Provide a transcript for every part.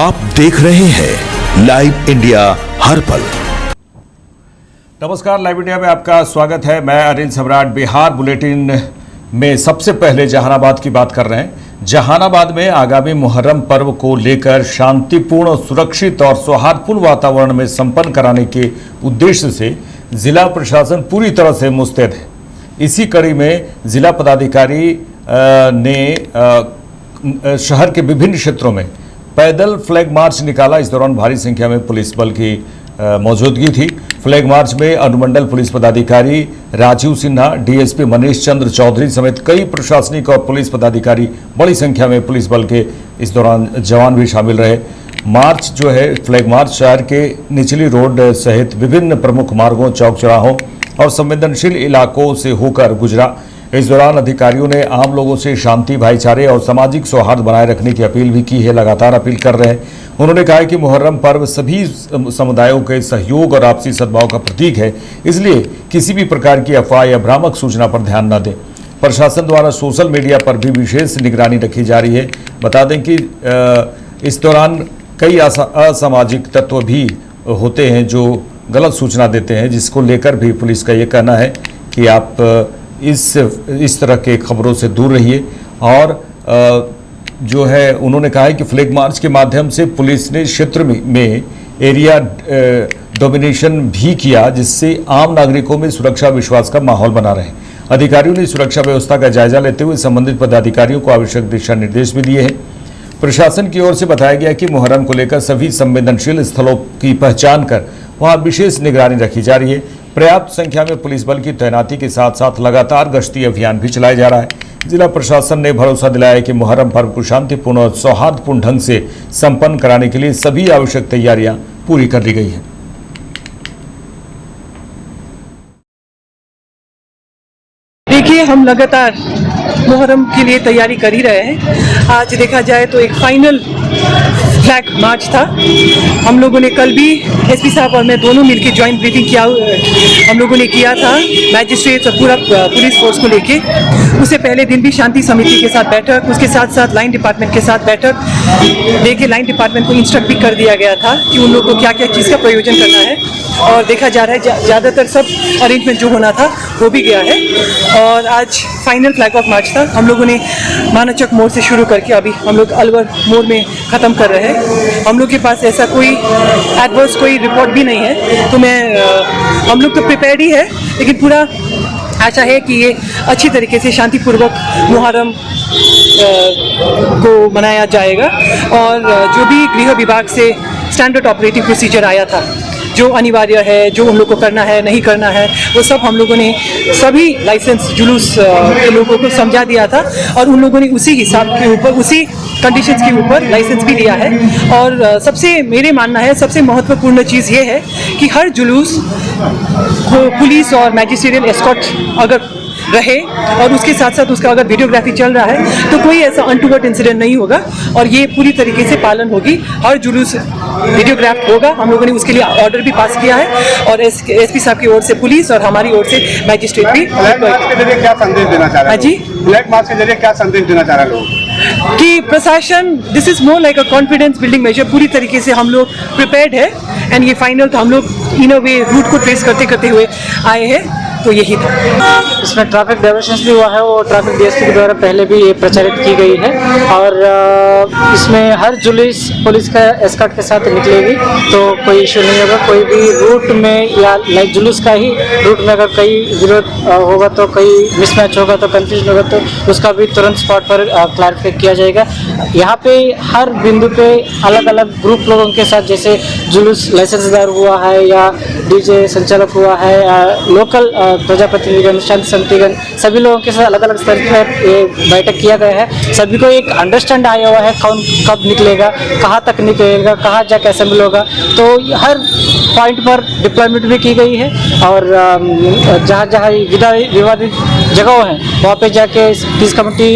आप देख रहे हैं लाइव इंडिया हर पल। नमस्कार, लाइव इंडिया में आपका स्वागत है। मैं अनिल सम्राट। बिहार बुलेटिन में सबसे पहले जहानाबाद की बात कर रहे हैं। जहानाबाद में आगामी मुहर्रम पर्व को लेकर शांतिपूर्ण, सुरक्षित और सौहार्दपूर्ण वातावरण में संपन्न कराने के उद्देश्य से जिला प्रशासन पूरी तरह से मुस्तैद है। इसी कड़ी में जिला पदाधिकारी ने शहर के विभिन्न क्षेत्रों में पैदल फ्लैग मार्च निकाला। इस दौरान भारी संख्या में पुलिस बल की मौजूदगी थी। फ्लैग मार्च में अनुमंडल पुलिस पदाधिकारी राजीव सिन्हा, डीएसपी मनीष चंद्र चौधरी समेत कई प्रशासनिक और पुलिस पदाधिकारी, बड़ी संख्या में पुलिस बल के इस दौरान जवान भी शामिल रहे। मार्च जो है, फ्लैग मार्च शहर के निचली रोड सहित विभिन्न प्रमुख मार्गों, चौक चौराहों और संवेदनशील इलाकों से होकर गुजरा। इस दौरान अधिकारियों ने आम लोगों से शांति, भाईचारे और सामाजिक सौहार्द बनाए रखने की अपील भी की है। लगातार अपील कर रहे हैं। उन्होंने कहा कि मुहर्रम पर्व सभी समुदायों के सहयोग और आपसी सद्भाव का प्रतीक है, इसलिए किसी भी प्रकार की अफवाह या भ्रामक सूचना पर ध्यान न दें। प्रशासन द्वारा सोशल मीडिया पर भी विशेष निगरानी रखी जा रही है। बता दें कि इस दौरान कई असामाजिक तत्व भी होते हैं जो गलत सूचना देते हैं, जिसको लेकर भी पुलिस का ये कहना है कि आप इस तरह के खबरों से दूर रहिए। और जो है, उन्होंने कहा है कि फ्लैग मार्च के माध्यम से पुलिस ने क्षेत्र में एरिया डोमिनेशन भी किया, जिससे आम नागरिकों में सुरक्षा विश्वास का माहौल बना रहे। अधिकारियों ने सुरक्षा व्यवस्था का जायजा लेते हुए संबंधित पदाधिकारियों को आवश्यक दिशा निर्देश भी दिए हैं। प्रशासन की ओर से बताया गया कि मुहर्रम को लेकर सभी संवेदनशील स्थलों की पहचान कर वहां विशेष निगरानी रखी जा रही है। पर्याप्त संख्या में पुलिस बल की तैनाती के साथ साथ लगातार गश्ती अभियान भी चलाया जा रहा है। जिला प्रशासन ने भरोसा दिलाया कि मुहर्रम पर्व को शांतिपूर्ण और सौहार्दपूर्ण ढंग से संपन्न कराने के लिए सभी आवश्यक तैयारियां पूरी कर ली गई हैं। देखिए, हम लगातार मुहर्रम के लिए तैयारी कर ही रहे हैं। आज देखा जाए तो एक फाइनल फ्लैग मार्च था। हम लोगों ने कल भी एसपी साहब और मैं दोनों मिलकर ज्वाइंट ब्रीफिंग हम लोगों ने किया था मैजिस्ट्रेट्स और पूरा पुलिस फोर्स को लेके। उससे पहले दिन भी शांति समिति के साथ बैठक, उसके साथ साथ लाइन डिपार्टमेंट के साथ बैठक लेके लाइन डिपार्टमेंट को इंस्ट्रक्ट भी कर दिया गया था कि उन लोगों को क्या क्या चीज़ का प्रयोजन करना है। और देखा जा रहा है ज़्यादातर सब अरेंजमेंट जो होना था वो भी गया है। और आज फाइनल फ्लैग ऑफ मार्च था। हम लोगों ने मानाचक मोड़ से शुरू करके अभी हम लोग अलवर मोड़ में ख़त्म कर रहे हैं। हम लोग के पास ऐसा कोई एडवर्स कोई रिपोर्ट भी नहीं है, तो हम लोग तो प्रिपेयर्ड ही है, लेकिन पूरा आशा है कि ये अच्छी तरीके से शांतिपूर्वक मुहर्रम को मनाया जाएगा। और जो भी गृह विभाग से स्टैंडर्ड ऑपरेटिंग प्रोसीजर आया था, जो अनिवार्य है, जो हम लोग को करना है, नहीं करना है, वो सब हम लोगों ने सभी लाइसेंस जुलूस के लोगों को समझा दिया था। और उन लोगों ने उसी हिसाब के ऊपर, उसी कंडीशंस के ऊपर लाइसेंस भी लिया है। और सबसे मेरे मानना है सबसे महत्वपूर्ण चीज़ ये है कि हर जुलूस को पुलिस और मैजिस्ट्रियल एस्कॉर्ट अगर रहे और उसके साथ साथ उसका अगर वीडियोग्राफी चल रहा है तो कोई ऐसा अनटूवर्ड इंसिडेंट नहीं होगा और ये पूरी तरीके से पालन होगी। हर जुलूस वीडियोग्राफ होगा। हम लोगों ने उसके लिए ऑर्डर भी पास किया है और एसपी साहब की ओर से पुलिस और हमारी ओर से मैजिस्ट्रेट भी। क्या संदेश देना चाह रहे हैं जी? फ्लैग मार्च के जरिए क्या संदेश देना चाह रहे हैं लोग? कि प्रशासन, this is more like a confidence building measure. पूरी तरीके से हम लोग प्रिपेयर्ड है एंड ये फाइनल तो हम लोग इन अ वे रूट को ट्रेस करते करते हुए आए हैं, तो यही था। इसमें ट्रैफिक डाइवर्शंस भी हुआ है और ट्रैफिक डीएसपी के द्वारा पहले भी ये प्रचारित की गई है। और इसमें हर जुलूस पुलिस का एस्कॉर्ट के साथ निकलेगी, तो कोई इशू नहीं होगा। कोई भी रूट में या लाइक जुलूस का ही रूट में अगर कहीं विरोध होगा तो कहीं मिसमैच होगा तो कन्फ्यूजन होगा तो उसका भी तुरंत स्पॉट पर क्लैरिफाई किया जाएगा। यहाँ पे हर बिंदु पे अलग अलग ग्रुप लोगों के साथ, जैसे जुलूस लाइसेंसदार हुआ है या डीजे संचालक हुआ है या लोकल प्रजाप्रतिनिधिगण, शांति समितिगण, सभी लोगों के साथ अलग अलग स्तर पर ये बैठक किया गया है। सभी को एक अंडरस्टैंड आया हुआ है कौन कब निकलेगा, कहाँ तक निकलेगा, कहाँ जाके असेंबल होगा। तो हर पॉइंट पर डिप्लॉयमेंट भी की गई है और जहाँ जहाँ विवादित जगह हैं वहाँ पे जाके पीस कमेटी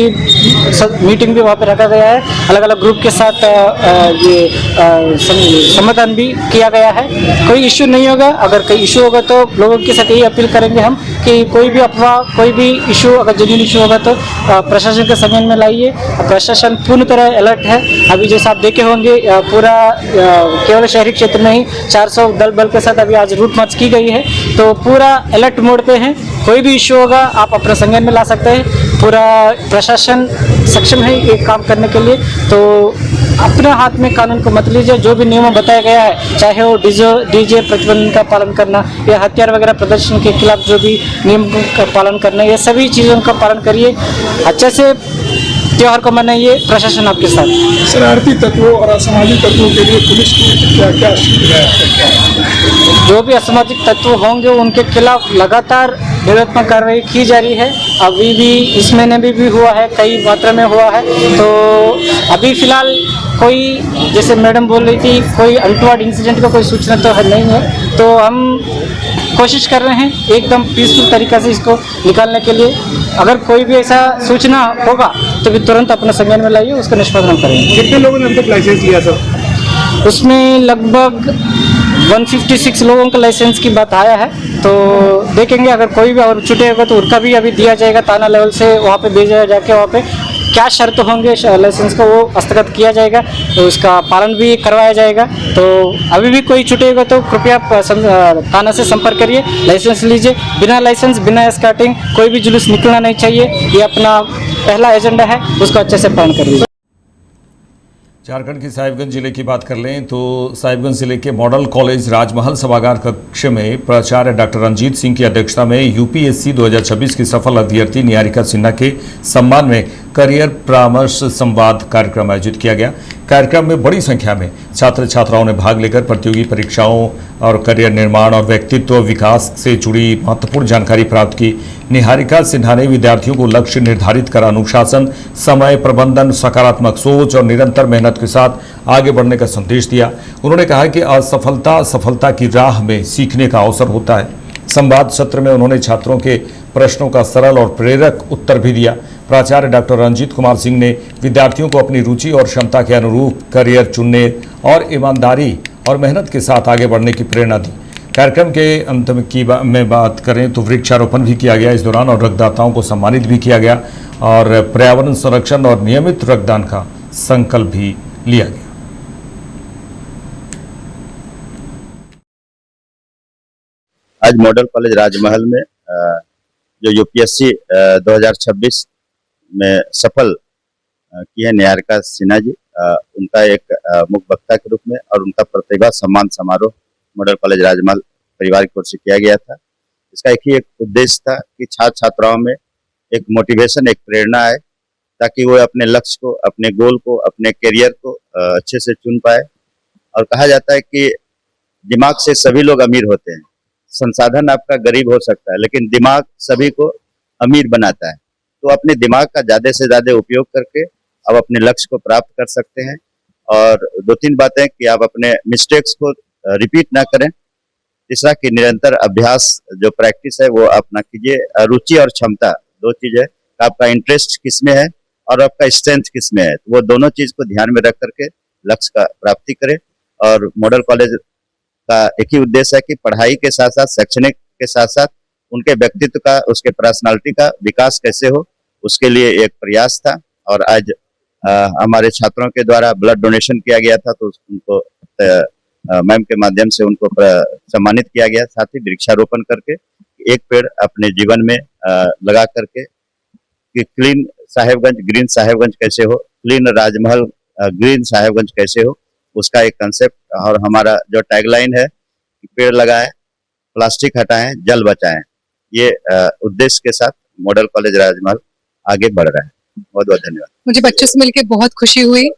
मीटिंग भी वहाँ पे रखा गया है। अलग अलग ग्रुप के साथ ये समाधान भी किया गया है। कोई इश्यू नहीं होगा। अगर कोई इश्यू होगा तो लोगों के साथ यही अपील करेंगे हम कि कोई भी अफवाह, कोई भी इशू अगर जेन्युइन इशू होगा तो प्रशासन के संज्ञान में लाइए। प्रशासन पूर्ण तरह अलर्ट है। अभी जैसे आप देखे होंगे पूरा केवल शहरी क्षेत्र में ही 400 दल बल के साथ अभी आज रूट मार्च की गई है, तो पूरा अलर्ट मोड पे है। कोई भी इशू होगा आप अपने संज्ञान में ला सकते हैं। पूरा प्रशासन सक्षम है ये काम करने के लिए, तो अपने हाथ में कानून को मत लीजिए। जो भी नियमों बताया गया है, चाहे वो डीजे प्रतिबंध का पालन करना या हथियार वगैरह प्रदर्शन के खिलाफ जो भी नियम का पालन करना, ये सभी चीज़ों का पालन करिए। अच्छे से त्योहार को मनाइए। प्रशासन आपके साथ। शरारती तत्वों और असामाजिक तत्वों के लिए पुलिस की क्या क्या जो भी असामाजिक तत्व होंगे उनके खिलाफ लगातार निरंतर कार्रवाई की जा रही है। अभी भी इस महीने में भी हुआ है, कई मात्रा में हुआ है। तो अभी फिलहाल कोई, जैसे मैडम बोल रही थी, कोई अनटोवर्ड इंसिडेंट का कोई सूचना तो नहीं है। तो हम कोशिश कर रहे हैं एकदम पीसफुल तरीक़ा से इसको निकालने के लिए। अगर कोई भी ऐसा सूचना होगा तो भी तुरंत अपने संज्ञान में लाइए, उसका निष्पादन हम करेंगे। कितने लोगों ने अब तक लाइसेंस लिया सर? उसमें लगभग 156 लोगों का लाइसेंस की बात आया है। तो देखेंगे अगर कोई भी और छूटेगा तो उनका भी अभी दिया जाएगा। थाना लेवल से वहाँ पे भेजा जाके वहाँ पे क्या शर्त होंगे लाइसेंस का वो हस्तगत किया जाएगा, तो उसका पालन भी करवाया जाएगा। तो अभी भी कोई छूटेगा तो कृपया थाना से संपर्क करिए, लाइसेंस लीजिए। बिना लाइसेंस, बिना एस्कॉर्टिंग कोई भी जुलूस निकलना नहीं चाहिए। ये अपना पहला एजेंडा है, उसको अच्छे से पालन करिए। झारखंड के साहिबगंज जिले की बात कर लें तो साहिबगंज जिले के मॉडल कॉलेज राजमहल सभागार कक्ष में प्राचार्य डॉक्टर रंजीत सिंह की अध्यक्षता में यूपीएससी 2026 की सफल अभ्यर्थी निहारिका सिन्हा के सम्मान में करियर परामर्श संवाद कार्यक्रम आयोजित किया गया। कार्यक्रम में बड़ी संख्या में छात्र छात्राओं ने भाग लेकर प्रतियोगी परीक्षाओं और करियर निर्माण और व्यक्तित्व विकास से जुड़ी महत्वपूर्ण जानकारी प्राप्त की। निहारिका सिन्हा ने विद्यार्थियों को लक्ष्य निर्धारित कर अनुशासन, समय प्रबंधन, सकारात्मक सोच और निरंतर मेहनत के साथ आगे बढ़ने का संदेश दिया। उन्होंने कहा कि असफलता सफलता की राह में सीखने का अवसर होता है। संवाद सत्र में उन्होंने छात्रों के प्रश्नों का सरल और प्रेरक उत्तर भी दिया। प्राचार्य डॉक्टर रंजीत कुमार सिंह ने विद्यार्थियों को अपनी रुचि और क्षमता के अनुरूप करियर चुनने और ईमानदारी और मेहनत के साथ आगे बढ़ने की प्रेरणा दी। कार्यक्रम के अंत में बात करें तो वृक्षारोपण भी किया गया इस दौरान और रक्तदाताओं को सम्मानित भी किया गया और पर्यावरण संरक्षण और नियमित रक्तदान का संकल्प भी लिया गया। आज मॉडल कॉलेज राजमहल में जो यूपीएससी 2026 में सफल की है निहारिका सिन्हा जी, उनका एक मुख्य वक्ता के रूप में और उनका प्रतिभा सम्मान समारोह मॉडल कॉलेज राजमहल परिवार की ओर से किया गया था। इसका एक उद्देश्य था कि छात्र छात्राओं में एक मोटिवेशन, एक प्रेरणा आए ताकि वो अपने लक्ष्य को, अपने गोल को, अपने करियर को अच्छे से चुन पाए। और कहा जाता है कि दिमाग से सभी लोग अमीर होते हैं। संसाधन आपका गरीब हो सकता है लेकिन दिमाग सभी को अमीर बनाता है। तो अपने दिमाग का ज़्यादा से ज़्यादा उपयोग करके आप अपने लक्ष्य को प्राप्त कर सकते हैं। और 2-3 बातें कि आप अपने मिस्टेक्स को रिपीट ना करें। तीसरा कि निरंतर अभ्यास, जो प्रैक्टिस है वो अपना कीजिए। रुचि और क्षमता 2 चीज़ है, आपका इंटरेस्ट किस में है और आपका स्ट्रेंथ किस में है, तो वो दोनों चीज़ को ध्यान में रख करके लक्ष्य का प्राप्ति करें। और मॉडल कॉलेज का एक ही उद्देश्य है कि पढ़ाई के साथ साथ, शैक्षणिक के साथ साथ उनके व्यक्तित्व का, उसके पर्सनालिटी का विकास कैसे हो, उसके लिए एक प्रयास था। और आज हमारे छात्रों के द्वारा ब्लड डोनेशन किया गया था, तो उनको मैम के माध्यम से उनको सम्मानित किया गया। साथ ही वृक्षारोपण करके एक पेड़ अपने जीवन में लगा करके कि क्लीन साहेबगंज, ग्रीन साहेबगंज कैसे हो, क्लीन राजमहल ग्रीन साहेबगंज कैसे हो, उसका एक कंसेप्ट। और हमारा जो टैगलाइन है कि पेड़ लगाएं, प्लास्टिक हटाएं, जल बचाएं, ये उद्देश्य के साथ मॉडल कॉलेज राजमहल आगे बढ़ रहा है। बहुत बहुत धन्यवाद। मुझे बच्चों से मिलकर बहुत खुशी हुई।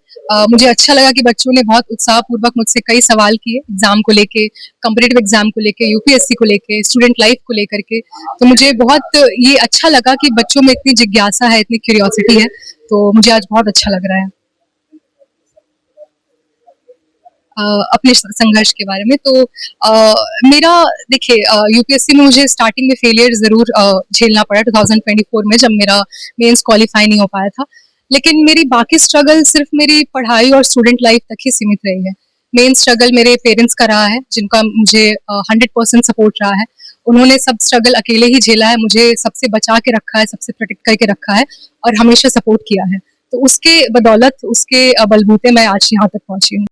मुझे अच्छा लगा कि बच्चों ने बहुत उत्साहपूर्वक मुझसे कई सवाल किए एग्जाम को लेके, कॉम्पिटिटिव एग्जाम को लेके, यूपीएससी को लेके, स्टूडेंट लाइफ को लेकर के। तो मुझे बहुत ये अच्छा लगा कि बच्चों में इतनी जिज्ञासा है, इतनी क्यूरियोसिटी है। तो मुझे आज बहुत अच्छा लग रहा है। अपने संघर्ष के बारे में तो मेरा देखिए, यूपीएससी में मुझे स्टार्टिंग में फेलियर जरूर झेलना पड़ा 2024 में, जब मेरा मेंस क्वालिफाई नहीं हो पाया था। लेकिन मेरी बाकी स्ट्रगल सिर्फ मेरी पढ़ाई और स्टूडेंट लाइफ तक ही सीमित रही है। मेन स्ट्रगल मेरे पेरेंट्स का रहा है, जिनका मुझे 100% सपोर्ट रहा है। उन्होंने सब स्ट्रगल अकेले ही झेला है, मुझे सबसे बचा के रखा है, सबसे प्रोटेक्ट करके रखा है और हमेशा सपोर्ट किया है। तो उसके बदौलत, उसके बलबूते मैं आज यहाँ तक पहुंची हूँ।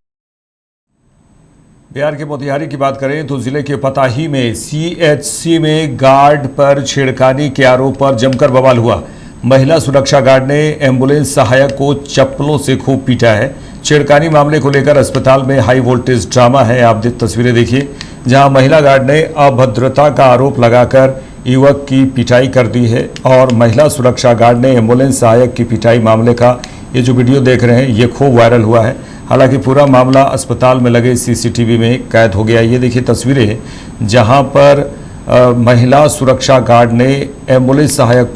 बिहार के मोतिहारी की बात करें तो जिले के पताही में सीएचसी में गार्ड पर छेड़खानी के आरोप पर जमकर बवाल हुआ। महिला सुरक्षा गार्ड ने एम्बुलेंस सहायक को चप्पलों से खूब पीटा है। छेड़खानी मामले को लेकर अस्पताल में हाई वोल्टेज ड्रामा है। आप तस्वीरें देखिए, जहां महिला गार्ड ने अभद्रता का आरोप लगाकर युवक की पिटाई कर दी है और महिला सुरक्षा गार्ड ने एम्बुलेंस सहायक की पिटाई मामले का ये जो वीडियो देख रहे हैं ये खूब वायरल हुआ है। हालांकि पूरा मामला अस्पताल में लगे सीसीटीवी में कैद हो गया। ये देखिए तस्वीरें, जहां पर महिला सुरक्षा गार्ड ने एम्बुलेंस सहायक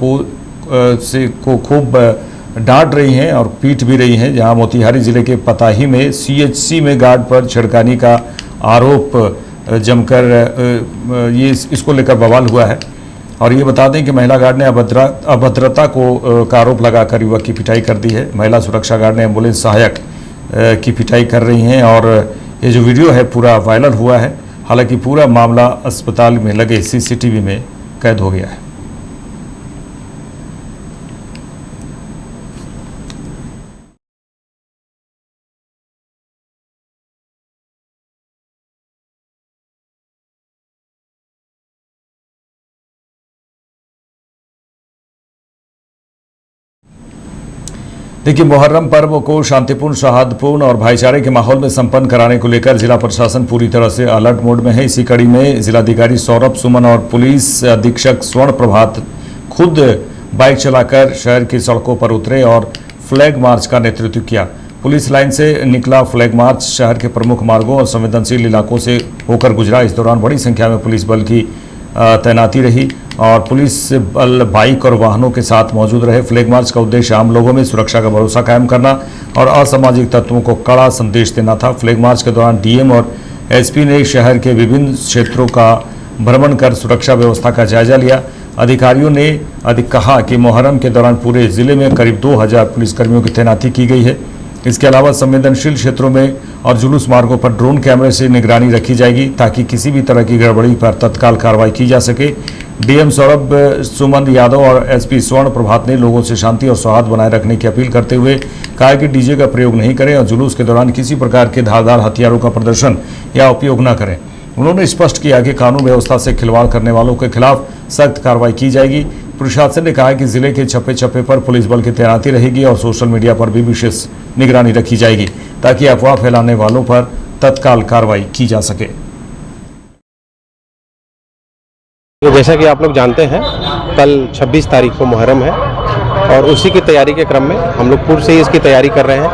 को खूब डांट रही हैं और पीट भी रही हैं। जहां मोतिहारी जिले के पताही में सीएचसी में गार्ड पर छेड़खानी का आरोप जमकर इसको लेकर बवाल हुआ है। और ये बता दें कि महिला गार्ड ने अभद्रता का आरोप लगाकर युवक की पिटाई कर दी है। महिला सुरक्षा गार्ड ने एम्बुलेंस सहायक की पिटाई कर रही हैं और ये जो वीडियो है पूरा वायरल हुआ है। हालांकि पूरा मामला अस्पताल में लगे सीसीटीवी में कैद हो गया है। देखिए, मुहर्रम पर्व को शांतिपूर्ण, सौहार्दपूर्ण और भाईचारे के माहौल में संपन्न कराने को लेकर जिला प्रशासन पूरी तरह से अलर्ट मोड में है। इसी कड़ी में जिलाधिकारी सौरभ सुमन और पुलिस अधीक्षक स्वर्ण प्रभात खुद बाइक चलाकर शहर की सड़कों पर उतरे और फ्लैग मार्च का नेतृत्व किया। पुलिस लाइन से निकला फ्लैग मार्च शहर के प्रमुख मार्गों और संवेदनशील इलाकों से होकर गुजरा। इस दौरान बड़ी संख्या में पुलिस बल की तैनाती रही और पुलिस बल बाइक और वाहनों के साथ मौजूद रहे। फ्लैग मार्च का उद्देश्य आम लोगों में सुरक्षा का भरोसा कायम करना और असामाजिक तत्वों को कड़ा संदेश देना था। फ्लैग मार्च के दौरान डीएम और एसपी ने शहर के विभिन्न क्षेत्रों का भ्रमण कर सुरक्षा व्यवस्था का जायजा लिया। अधिकारियों ने कहा कि मुहर्रम के दौरान पूरे जिले में करीब 2000 पुलिसकर्मियों की तैनाती की गई है। इसके अलावा संवेदनशील क्षेत्रों में और जुलूस मार्गों पर ड्रोन कैमरे से निगरानी रखी जाएगी ताकि किसी भी तरह की गड़बड़ी पर तत्काल कार्रवाई की जा सके। डीएम सौरभ सुमन यादव और एसपी स्वर्ण प्रभात ने लोगों से शांति और सौहार्द बनाए रखने की अपील करते हुए कहा कि डीजे का प्रयोग नहीं करें और जुलूस के दौरान किसी प्रकार के धारदार हथियारों का प्रदर्शन या उपयोग न करें। उन्होंने स्पष्ट किया कि कानून व्यवस्था से खिलवाड़ करने वालों के खिलाफ सख्त कार्रवाई की जाएगी। प्रशासन ने कहा कि जिले के छप्पे छप्पे पर पुलिस बल की तैनाती रहेगी और सोशल मीडिया पर भी विशेष निगरानी रखी जाएगी ताकि अफवाह फैलाने वालों पर तत्काल कार्रवाई की जा सके। जैसा कि आप लोग जानते हैं, कल 26 तारीख को मुहर्रम है और उसी की तैयारी के क्रम में हम लोग पूर्व से ही इसकी तैयारी कर रहे हैं।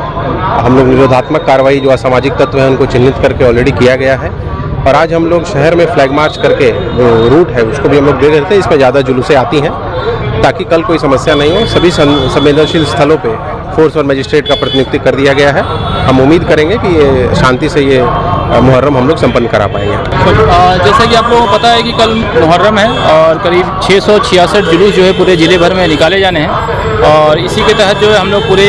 हम लोग निरोधात्मक कार्रवाई जो असामाजिक तत्व हैं उनको चिन्हित करके ऑलरेडी किया गया है और आज हम लोग शहर में फ्लैग मार्च करके जो रूट है उसको भी हम लोग देख रहे थे। इसमें ज़्यादा जुलूसें आती हैं ताकि कल कोई समस्या नहीं हो। सभी संवेदनशील स्थलों पे फोर्स और मजिस्ट्रेट का प्रतिनियुक्ति कर दिया गया है। हम उम्मीद करेंगे कि ये शांति से ये मुहर्रम हम लोग संपन्न करा पाएंगे। जैसा कि आप लोगों को पता है कि कल मुहर्रम है और करीब 666 जुलूस जो है पूरे ज़िले भर में निकाले जाने हैं और इसी के तहत जो है हम लोग पूरे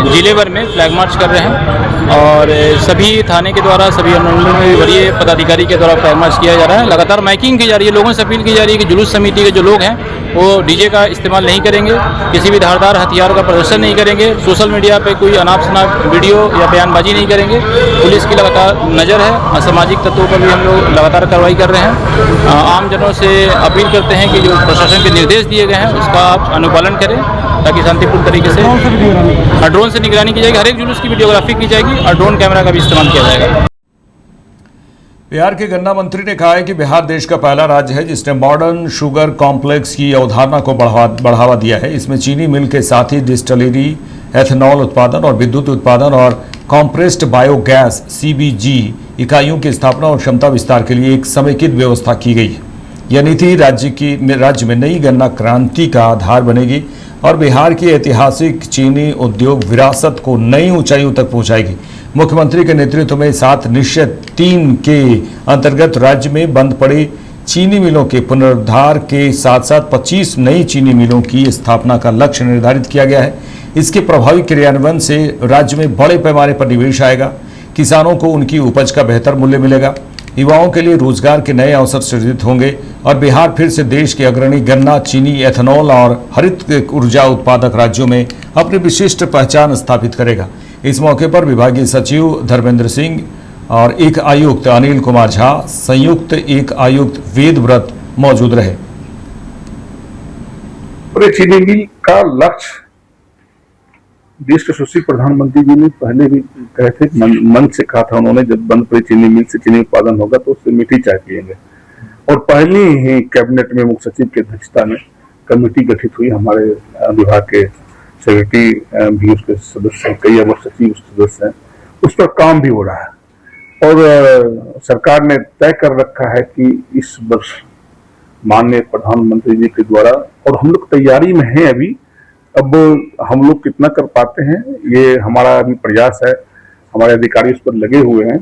ज़िले भर में फ्लैग मार्च कर रहे हैं और सभी थाने के द्वारा, सभी अनुमंडल में वरीय पदाधिकारी के द्वारा फ्लैग मार्च किया जा रहा है। लगातार माइकिंग की जा रही है, लोगों से अपील की जा रही है कि जुलूस समिति के जो लोग हैं वो डीजे का इस्तेमाल नहीं करेंगे, किसी भी धारदार हथियार का प्रदर्शन नहीं करेंगे, सोशल मीडिया पे कोई अनाप शनाप वीडियो या बयानबाजी नहीं करेंगे। पुलिस की लगातार नज़र है, असामाजिक तत्वों पर भी हम लोग लगातार कार्रवाई कर रहे हैं। आम जनों से अपील करते हैं कि जो प्रशासन के निर्देश दिए गए हैं उसका आप अनुपालन करें ताकि शांतिपूर्ण तरीके से ड्रोन से निगरानी की जाएगी, हर एक जुलूस की वीडियोग्राफी की जाएगी और ड्रोन कैमरा का भी इस्तेमाल किया जाएगा। बिहार के गन्ना मंत्री ने कहा है कि बिहार देश का पहला राज्य है जिसने मॉडर्न शुगर कॉम्प्लेक्स की अवधारणा को बढ़ावा दिया है। इसमें चीनी मिल के साथ ही डिस्टिलरी, एथेनॉल उत्पादन और विद्युत उत्पादन और कॉम्प्रेस्ड बायोगैस (CBG) इकाइयों की स्थापना और क्षमता विस्तार के लिए एक समेकित व्यवस्था की गई है। यह नीति राज्य में नई गन्ना क्रांति का आधार बनेगी और बिहार की ऐतिहासिक चीनी उद्योग विरासत को नई ऊंचाइयों तक पहुंचाएगी। मुख्यमंत्री के नेतृत्व में 7 निश्चय 3 के अंतर्गत राज्य में बंद पड़ी चीनी मिलों के पुनरुद्धार के साथ साथ 25 नई चीनी मिलों की स्थापना का लक्ष्य निर्धारित किया गया है। इसके प्रभावी क्रियान्वयन से राज्य में बड़े पैमाने पर निवेश आएगा, किसानों को उनकी उपज का बेहतर मूल्य मिलेगा युवाओं के लिए रोजगार के नए अवसर सृजित होंगे और बिहार फिर से देश के अग्रणी गन्ना, चीनी, एथेनॉल और हरित ऊर्जा उत्पादक राज्यों में अपनी विशिष्ट पहचान स्थापित करेगा। इस मौके पर विभागीय सचिव धर्मेंद्र सिंह और एक आयुक्त अनिल कुमार झा, संयुक्त एक आयुक्त वेद व्रत मौजूद रहे। चीनी मिल का लक्ष्य देश के यशस्वी प्रधानमंत्री जी ने पहले भी कहे थे, मन से कहा था उन्होंने, जब बंद पड़ी चीनी मिल से चीनी उत्पादन होगा तो उससे मीठी चाय पिएंगे। और पहली ही कैबिनेट में मुख्य सचिव की अध्यक्षता में कमेटी गठित हुई। हमारे विभाग के सेक्रेटरी भी उसके सदस्य हैं, कई अवर सचिव उसके सदस्य हैं। उस पर काम भी हो रहा है और सरकार ने तय कर रखा है कि इस वर्ष माननीय प्रधानमंत्री जी के द्वारा, और हम लोग तैयारी में हैं अभी, अब हम लोग कितना कर पाते हैं ये हमारा अभी प्रयास है। हमारे अधिकारी उस पर लगे हुए हैं।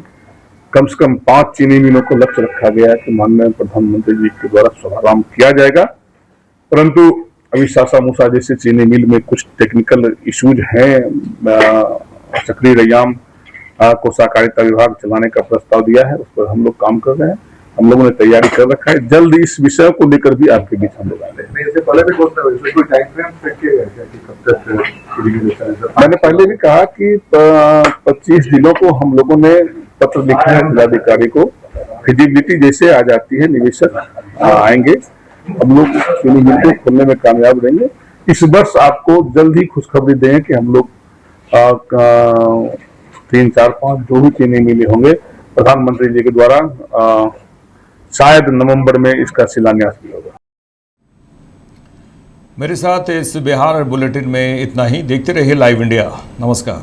कम से कम 5 चीनी मिलों को लक्ष्य रखा गया है कि माननीय प्रधानमंत्री जी के द्वारा शुभारंभ किया जाएगा। परंतु अभी सासा मूसा जैसे चीनी मिल में कुछ टेक्निकल इश्यूज हैं। चक्री रैयाम को सहकारिता विभाग चलाने का प्रस्ताव दिया है, उस पर हम लोग काम कर रहे हैं। हम लोगों ने तैयारी कर रखा है। जल्द इस विषय को लेकर भी आपके बीच हम लोग आ रहे हैं। मैंने पहले भी कहा कि 25 जिलों को हम लोगों ने पत्र लिखा है जिलाधिकारी को। फिजिबिलिटी जैसे आ जाती है, निवेशक आएंगे, हम लोग चीनी मिल को खोलने में कामयाब रहेंगे। इस वर्ष आपको जल्द ही खुशखबरी दें कि हम लोग 3, 4, 5 जो भी चीनी मिलें होंगे प्रधानमंत्री जी के द्वारा शायद नवंबर में इसका शिलान्यास भी होगा। मेरे साथ इस बिहार बुलेटिन में इतना ही। देखते रहिए लाइव इंडिया। नमस्कार।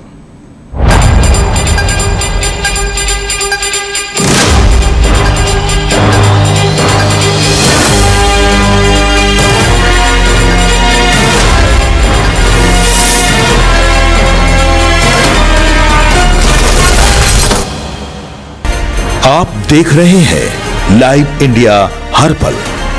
आप देख रहे हैं लाइव इंडिया हर पल।